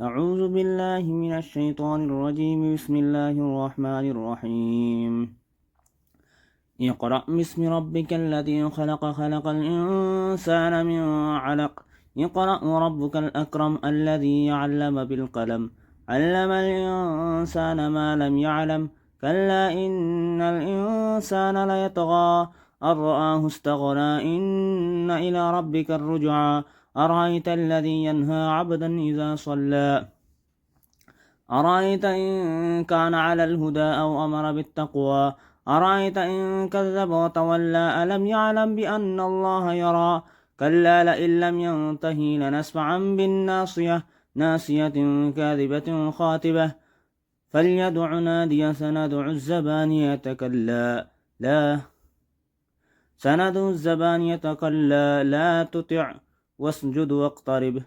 أعوذ بالله من الشيطان الرجيم. بسم الله الرحمن الرحيم. اقرأ باسم ربك الذي خلق. خلق الإنسان من علق. اقرأ وربك الأكرم الذي علم بالقلم علم الإنسان ما لم يعلم. كلا إن الإنسان ليطغى أن رآه استغنى. إن إلى ربك الرجعى. أرأيت الذي ينهى عبدا إذا صلى. أرأيت إن كان على الهدى أو أمر بالتقوى. أرأيت إن كذب وتولى. ألم يعلم بأن الله يرى. كلا لئن لم ينته لنسفعا بالناصية. ناسية كاذبة خاطبة. فليدع ناديا. سندع الزبانية. كلا لا سندع الزبانية. كلا لا تطع واسجد واقترب.